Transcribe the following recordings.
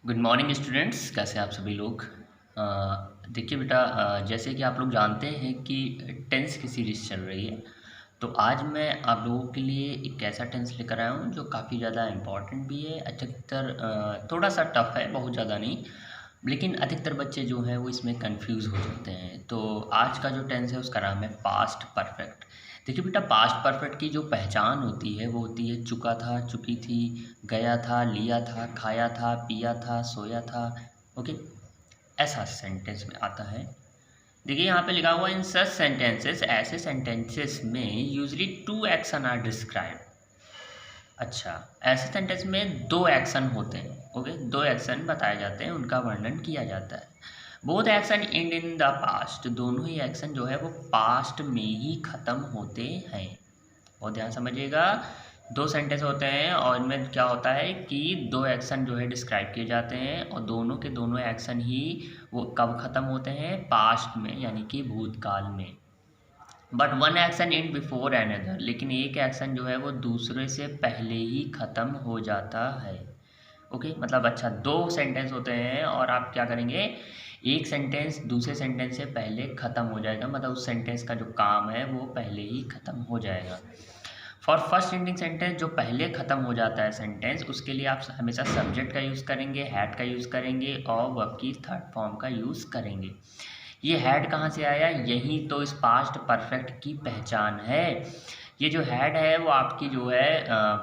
Good morning students, कैसे हैं आप सभी लोग। देखिए बेटा, जैसे कि आप लोग जानते हैं कि टेंस की सीरीज़ चल रही है। तो आज मैं आप लोगों के लिए एक ऐसा टेंस लेकर आया हूँ जो काफ़ी ज़्यादा इम्पॉर्टेंट भी है। अधिकतर थोड़ा सा टफ है, बहुत ज़्यादा नहीं, लेकिन अधिकतर बच्चे जो हैं वो इसमें कंफ्यूज हो जाते हैं। तो आज का जो टेंस है उसका नाम है पास्ट परफेक्ट। देखिए बेटा, पास्ट परफेक्ट की जो पहचान होती है वो होती है चुका था, चुकी थी, गया था, लिया था, खाया था, पिया था, सोया था। ओके, ऐसा सेंटेंस में आता है। देखिए यहाँ पे लिखा हुआ इन सच सेंटेंसेस, ऐसे सेंटेंसेस में usually to action are describe. अच्छा, ऐसे सेंटेंस में दो एक्शन होते हैं। ओके, दो एक्शन बताए जाते हैं, उनका वर्णन किया जाता है। Both action and in the past, दोनों ही एक्शन जो है वो पास्ट में ही ख़त्म होते हैं। और ध्यान समझिएगा, दो सेंटेंस होते हैं और इनमें क्या होता है कि दो एक्शन जो है डिस्क्राइब किए जाते हैं और दोनों के दोनों एक्शन ही वो कब ख़त्म होते हैं, पास्ट में, यानी कि भूतकाल में। But one action in before another, लेकिन एक एक्शन जो है वो दूसरे से पहले ही ख़त्म हो जाता है। ओके, मतलब अच्छा, दो सेंटेंस होते हैं और आप क्या करेंगे, एक सेंटेंस दूसरे सेंटेंस से पहले ख़त्म हो जाएगा, मतलब उस सेंटेंस का जो काम है वो पहले ही ख़त्म हो जाएगा। फॉर फर्स्ट एंडिंग सेंटेंस, जो पहले ख़त्म हो जाता है सेंटेंस, उसके लिए आप हमेशा सब्जेक्ट का यूज़ करेंगे, हैड का यूज़ करेंगे और वर्ब की थर्ड फॉर्म का यूज़ करेंगे। ये हैड कहाँ से आया, यही तो इस पास्ट परफेक्ट की पहचान है। ये जो हैड है वो आपकी जो है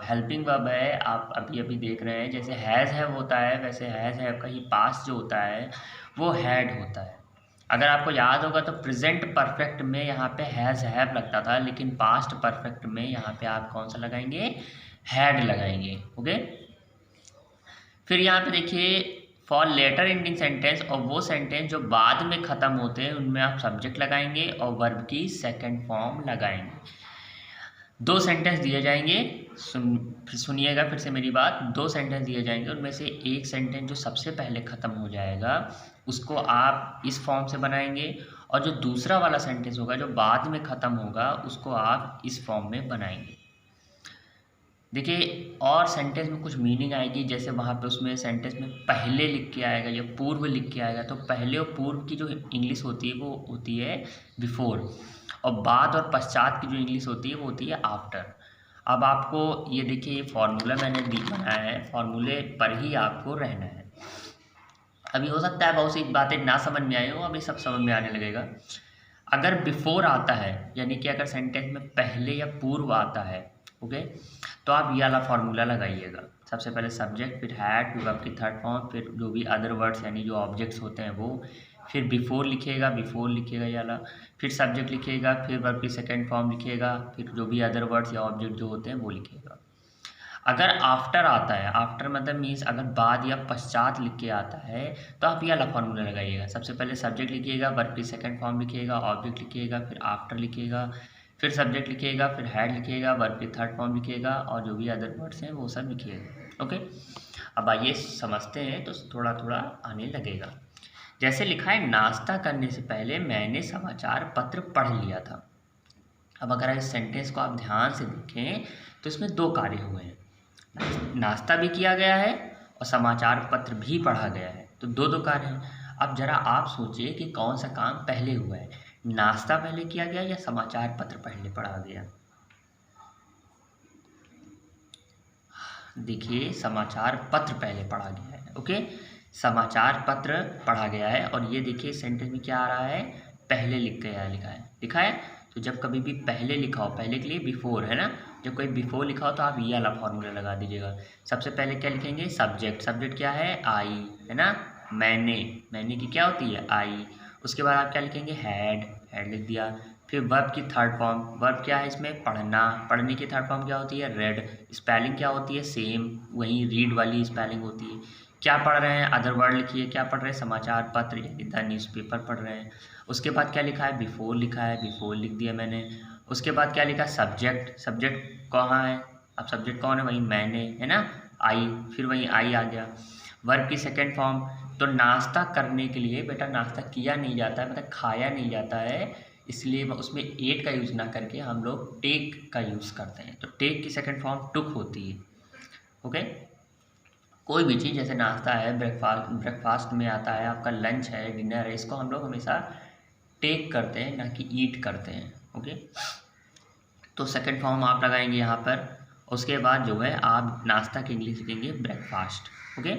हेल्पिंग वर्ब है। आप अभी अभी देख रहे हैं जैसे हैज़ हैव होता है, वैसे हैज़ हैव का ही पास्ट जो होता है वो हैड होता है। अगर आपको याद होगा तो प्रेजेंट परफेक्ट में यहाँ पे हैज़ हैव लगता था, लेकिन पास्ट परफेक्ट में यहाँ पे आप कौन सा लगाएंगे, हैड लगाएंगे। ओके, फिर यहाँ पे देखिए फॉर लेटर एंडिंग सेंटेंस, और वो सेंटेंस जो बाद में ख़त्म होते हैं उनमें आप सब्जेक्ट लगाएंगे और वर्ब की सेकंड फॉर्म लगाएंगे। दो सेंटेंस दिए जाएंगे, सुनिएगा फिर से मेरी बात। दो सेंटेंस दिए जाएंगे, उनमें से एक सेंटेंस जो सबसे पहले ख़त्म हो जाएगा उसको आप इस फॉर्म से बनाएंगे, और जो दूसरा वाला सेंटेंस होगा जो बाद में ख़त्म होगा उसको आप इस फॉर्म में बनाएंगे। देखिए, और सेंटेंस में कुछ मीनिंग आएगी, जैसे वहाँ पे उसमें सेंटेंस में पहले लिख के आएगा या पूर्व लिख के आएगा, तो पहले और पूर्व की जो इंग्लिश होती है वो होती है बिफोर, और बाद और पश्चात की जो इंग्लिश होती है वो होती है आफ्टर। अब आपको ये देखिए, ये फार्मूला मैंने बनाया है, फार्मूले पर ही आपको रहना है। अभी हो सकता है बहुत सी बातें ना समझ में आई हो, अभी सब समझ में आने लगेगा। अगर बिफोर आता है, यानी कि अगर सेंटेंस में पहले या पूर्व आता है, ओके, तो आप ये वाला फार्मूला लगाइएगा। सबसे पहले सब्जेक्ट, फिर हैड, फिर वर्ब की थर्ड फॉर्म, फिर जो भी अदर वर्ड्स यानी जो ऑब्जेक्ट्स होते हैं वो, फिर बिफोर लिखिएगा, बिफोर लिखिएगा ये वाला, फिर सब्जेक्ट लिखिएगा, फिर वर्ब की सेकंड फॉर्म लिखिएगा, फिर जो भी अदर वर्ड्स या ऑब्जेक्ट जो होते हैं वो लिखिएगा। अगर आफ्टर आता है, आफ्टर मतलब मीन्स अगर बाद या पश्चात लिख के आता है, तो आप ये वाला फॉर्मूला लगाइएगा। सबसे पहले सब्जेक्ट लिखिएगा, वर्ब की सेकंड फॉर्म लिखिएगा, ऑब्जेक्ट लिखिएगा, फिर आफ्टर लिखिएगा, फिर सब्जेक्ट लिखिएगा, फिर हैड लिखिएगा, वर्ब की थर्ड फॉर्म लिखिएगा और जो भी अदर वर्ड्स हैं वो सब लिखिएगा। ओके, अब आइए समझते हैं, तो थोड़ा थोड़ा आने लगेगा। जैसे लिखा है, नाश्ता करने से पहले मैंने समाचार पत्र पढ़ लिया था। अब अगर इस सेंटेंस को आप ध्यान से देखें तो इसमें दो कार्य हुए हैं, नाश्ता भी किया गया है और समाचार पत्र भी पढ़ा गया है, तो दो दो कार्य हैं। अब जरा आप सोचिए कि कौन सा काम पहले हुआ है, नाश्ता पहले किया गया या समाचार पत्र पहले पढ़ा गया। देखिए, समाचार पत्र पहले पढ़ा गया है। ओके, समाचार पत्र पढ़ा गया है, और ये देखिए सेंटेंस में क्या आ रहा है, पहले लिख गया है, लिखा है। तो जब कभी भी पहले लिखा हो, पहले के लिए बिफोर है ना, जब कोई बिफोर लिखा हो तो आप ये वाला फॉर्मूला लगा दीजिएगा। सबसे पहले क्या लिखेंगे, सब्जेक्ट, सब्जेक्ट क्या है, आई, है ना, मैंने की क्या होती है, आई। उसके बाद आप क्या लिखेंगे, हैड लिख दिया। फिर वर्ब की थर्ड फॉर्म, वर्ब क्या है इसमें, पढ़ना, पढ़ने की थर्ड फॉर्म क्या होती है, रेड। स्पेलिंग क्या होती है, सेम, वही रीड वाली स्पेलिंग होती है। क्या पढ़ रहे हैं, अदर वर्ड लिखिए, क्या पढ़ रहे हैं, समाचार पत्र यानी द न्यूज़पेपर पढ़ रहे हैं। उसके बाद क्या लिखा है, बिफोर लिखा है, बिफोर लिख दिया मैंने। उसके बाद क्या लिखा, सब्जेक्ट, सब्जेक्ट कहाँ है, अब सब्जेक्ट कौन है, वही मैंने, है ना, आई, फिर वही आई आ गया। वर्ब की सेकेंड फॉर्म, तो नाश्ता करने के लिए बेटा नाश्ता किया नहीं जाता है, मतलब खाया नहीं जाता है, इसलिए उसमें एट का यूज़ ना करके हम लोग टेक का यूज़ करते हैं। तो टेक की सेकंड फॉर्म टुक होती है। ओके, कोई भी चीज़ जैसे नाश्ता है, ब्रेकफास्ट में आता है, आपका लंच है, डिनर है, इसको हम लोग हमेशा टेक करते हैं ना कि ईट करते हैं। ओके, तो सेकंड फॉर्म आप लगाएंगे यहाँ पर। उसके बाद जो है आप नाश्ता की इंग्लिश लिखेंगे ब्रेकफास्ट। ओके,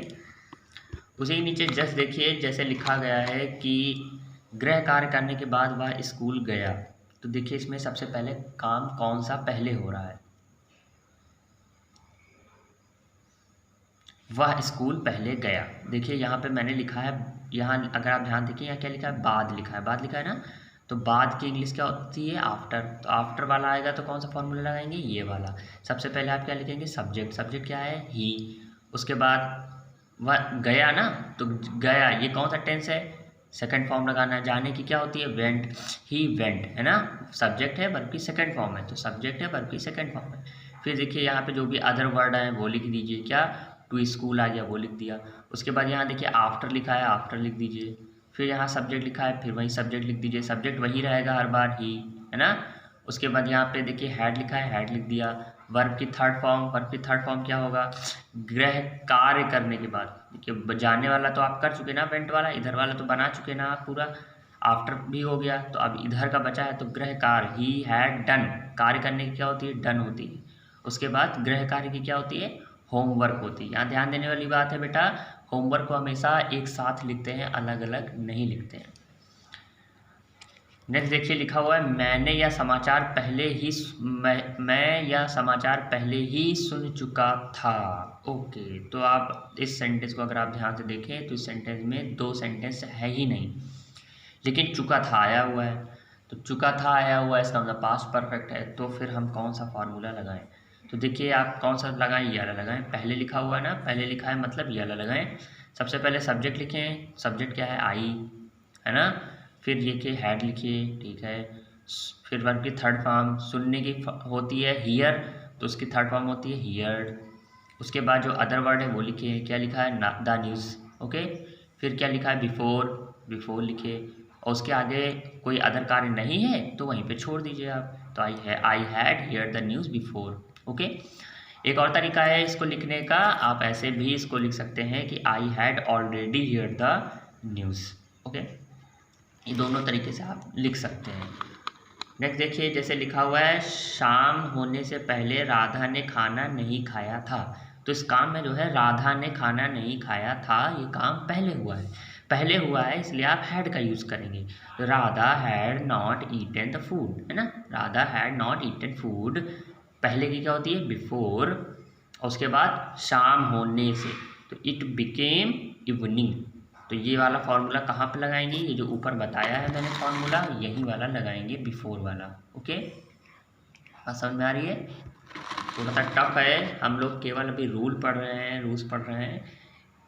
उसी के नीचे जस्ट देखिए जैसे लिखा गया है कि गृह कार्य करने के बाद वह स्कूल गया। तो देखिए इसमें सबसे पहले काम कौन सा पहले हो रहा है, वह स्कूल पहले गया। देखिए यहाँ पे मैंने लिखा है, यहाँ अगर आप ध्यान देखिए यहाँ क्या लिखा है, बाद लिखा है, बाद लिखा है ना। तो बाद की इंग्लिश क्या होती है, आफ्टर। तो आफ्टर वाला आएगा तो कौन सा फॉर्मूला लगाएंगे, ये वाला। सबसे पहले आप क्या लिखेंगे, सब्जेक्ट। सब्जेक्ट क्या है, ही। उसके बाद वह गया ना, तो गया ये कौन सा टेंस है, सेकंड फॉर्म लगाना है। जाने की क्या होती है, वेंट। ही वेंट है ना, सब्जेक्ट है वर्ब की सेकंड फॉर्म है, तो सब्जेक्ट है वर्ब की सेकंड फॉर्म है। फिर देखिए यहाँ पे जो भी अदर वर्ड है वो लिख दीजिए, क्या टू स्कूल आ गया वो लिख दिया। उसके बाद यहाँ देखिए आफ्टर लिखा है, आफ्टर लिख दीजिए। फिर यहाँ सब्जेक्ट लिखा है, फिर वही सब्जेक्ट लिख दीजिए, सब्जेक्ट वही रहेगा हर बार, ही है ना। उसके बाद यहाँ पे देखिए हैड लिखा है, हैड लिख दिया। वर्ब की थर्ड फॉर्म, वर्ब की थर्ड फॉर्म क्या होगा, गृह कार्य करने के बाद। देखिए जाने वाला तो आप कर चुके ना, वेंट वाला, इधर वाला तो बना चुके ना आप पूरा, आफ्टर भी हो गया। तो अब इधर का बचा है, तो गृह कार्य, ही हैड डन। कार्य करने की क्या होती है, डन होती है। उसके बाद गृह कार्य की क्या होती है, होमवर्क होती है। यहाँ ध्यान देने वाली बात है बेटा, होमवर्क को हमेशा एक साथ लिखते हैं, अलग अलग नहीं लिखते हैं। नेक्स्ट देखिए लिखा हुआ है, मैंने यह समाचार पहले ही मैं यह समाचार पहले ही सुन चुका था। ओके, तो आप इस सेंटेंस को अगर आप ध्यान से देखें तो इस सेंटेंस में दो सेंटेंस है ही नहीं, लेकिन चुका था आया हुआ है। तो चुका था आया हुआ है, इसका मतलब पास्ट परफेक्ट है। तो फिर हम कौन सा फार्मूला लगाएं, तो देखिए आप कौन सा लगाएं, ये वाला लगाएं। पहले लिखा हुआ है ना, पहले लिखा है मतलब ये वाला लगाएं। सबसे पहले सब्जेक्ट लिखें, सब्जेक्ट क्या है, आई है ना। फिर लिखिए हैड लिखिए, ठीक है। फिर वर्ब की थर्ड फॉर्म सुनने की होती है, हियर, तो उसकी थर्ड फॉर्म होती है हियर्ड। उसके बाद जो अदर वर्ड है वो लिखिए, क्या लिखा है, द न्यूज़। ओके, फिर क्या लिखा है, बिफोर, बिफोर लिखिए। और उसके आगे कोई अदर कार्य नहीं है तो वहीं पे छोड़ दीजिए आप। तो I had here the news before. Okay, एक और तरीका है इसको लिखने का, आप ऐसे भी इसको लिख सकते हैं कि I had already here the news. Okay, ये दोनों तरीके से आप लिख सकते हैं। नेक्स्ट देखिए जैसे लिखा हुआ है, शाम होने से पहले राधा ने खाना नहीं खाया था। तो इस काम में जो है राधा ने खाना नहीं खाया था, ये काम पहले हुआ है, पहले हुआ है, इसलिए आप हैड का यूज़ करेंगे। Radha had not eaten the food, है ना, Radha had not eaten food, पहले की क्या होती है, बिफोर। और उसके बाद शाम होने से, तो इट बिकेम इवनिंग। तो ये वाला फार्मूला कहाँ पे लगाएंगे, ये जो ऊपर बताया है मैंने फार्मूला, यही वाला लगाएंगे, बिफोर वाला। ओके, बात समझ में आ रही है। थोड़ा सा टफ है, हम लोग केवल अभी रूल पढ़ रहे हैं, रूल्स पढ़ रहे हैं,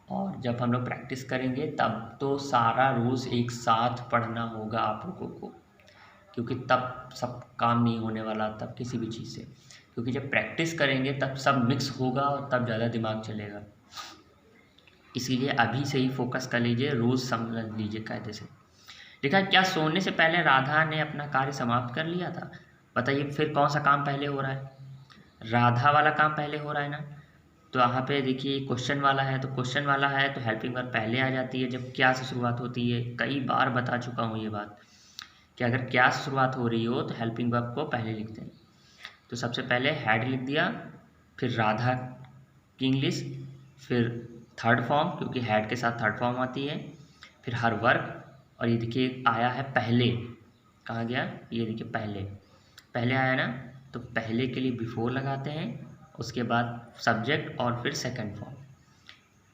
और जब हम लोग प्रैक्टिस करेंगे तब तो सारा रूल्स एक साथ पढ़ना होगा आप लोगों को, क्योंकि तब सब काम नहीं होने वाला, तब किसी भी चीज़ से, क्योंकि जब प्रैक्टिस करेंगे तब सब मिक्स होगा और तब ज़्यादा दिमाग चलेगा। इसीलिए अभी से ही फोकस कर लीजिए, रूल्स समझ लीजिए कायदे से। देखा, क्या सोने से पहले राधा ने अपना कार्य समाप्त कर लिया था। बताइए फिर कौन सा काम पहले हो रहा है, राधा वाला काम पहले हो रहा है ना। तो यहाँ पे देखिए क्वेश्चन वाला है, तो क्वेश्चन वाला है तो हेल्पिंग वर्ब पहले आ जाती है जब क्या से शुरुआत होती है। कई बार बता चुका हूँ ये बात कि अगर क्या से शुरुआत हो रही हो तो हेल्पिंग वर्ब को पहले लिखते हैं। तो सबसे पहले हैड लिख दिया, फिर राधा की इंग्लिश, फिर थर्ड फॉर्म क्योंकि हैड के साथ थर्ड फॉर्म आती है, फिर हर वर्ग। और ये देखिए आया है पहले, कहाँ गया, ये देखिए पहले, पहले आया ना, तो पहले के लिए बिफोर लगाते हैं, उसके बाद सब्जेक्ट और फिर सेकंड फॉर्म।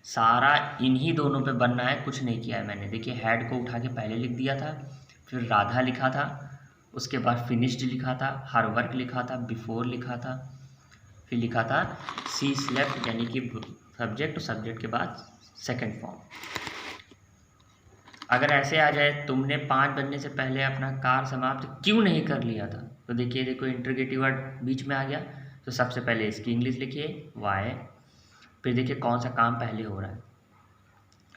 सारा इन्हीं दोनों पे बनना है, कुछ नहीं किया है मैंने। देखिए हैड को उठा के पहले लिख दिया था, फिर राधा लिखा था, उसके बाद फिनिश्ड लिखा था, हर वर्क लिखा था, बिफोर लिखा था, फिर लिखा था सी स्लेप्ट, यानी कि सब्जेक्ट, सब्जेक्ट के बाद सेकंड फॉर्म। अगर ऐसे आ जाए, तुमने 5 बजने से पहले अपना कार्य समाप्त क्यों नहीं कर लिया था, तो देखिए देखो इंटरोगेटिव वर्ड बीच में आ गया। तो सबसे पहले इसकी इंग्लिश लिखिए, वाई। फिर देखिए कौन सा काम पहले हो रहा है,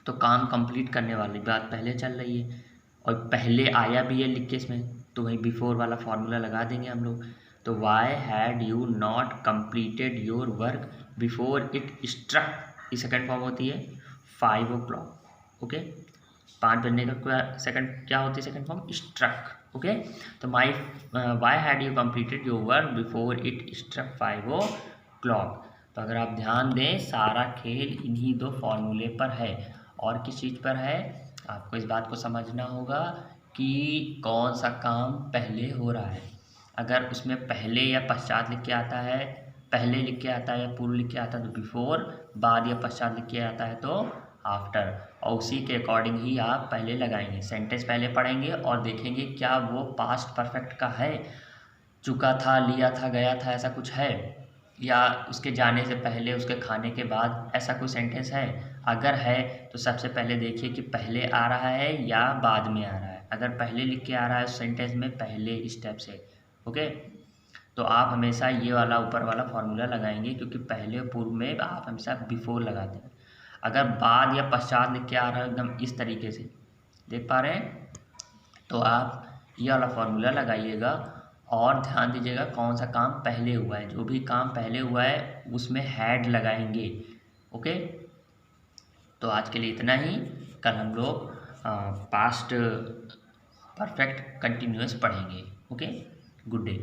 तो काम कंप्लीट करने वाली बात पहले चल रही है, और पहले आया भी है लिख के इसमें, तो वही बिफोर वाला फार्मूला लगा देंगे हम लोग। तो why had you not completed your work before it struck की सेकंड फॉर्म होती है 5 o'clock। ओके, 5 बजने का क्या सेकंड क्या होती है सेकंड फॉर्म? स्ट्रक। ओके, तो why had you completed your work before it struck 5 o'clock। तो अगर आप ध्यान दें, सारा खेल इन्हीं दो फॉर्मूले पर है। और किस चीज़ पर है? आपको इस बात को समझना होगा कि कौन सा काम पहले हो रहा है। अगर उसमें पहले या पश्चात लिख के आता है, पहले लिख के आता है या पूर्व लिख के आता है तो बिफोर, बाद या पश्चात लिख के आता है तो आफ्टर। और उसी के अकॉर्डिंग ही आप पहले लगाएंगे। सेंटेंस पहले पढ़ेंगे और देखेंगे क्या वो पास्ट परफेक्ट का है, चुका था, लिया था, गया था, ऐसा कुछ है, या उसके जाने से पहले, उसके खाने के बाद, ऐसा कोई सेंटेंस है। अगर है तो सबसे पहले देखिए कि पहले आ रहा है या बाद में आ रहा है। अगर पहले लिख के आ रहा है उस सेंटेंस में पहले स्टेप से, ओके, तो आप हमेशा ये वाला ऊपर वाला फॉर्मूला लगाएंगे, क्योंकि पहले पूर्व में आप हमेशा बिफोर लगाते हैं। अगर बाद या पश्चात लिख के आ रहा है एकदम इस तरीके से, देख पा रहे हैं, तो आप ये वाला फॉर्मूला लगाइएगा और ध्यान दीजिएगा कौन सा काम पहले हुआ है। जो भी काम पहले हुआ है उसमें हैड लगाएंगे। ओके, तो आज के लिए इतना ही। कल हम लोग पास्ट परफेक्ट कंटिन्यूअस पढ़ेंगे। Okay, good day.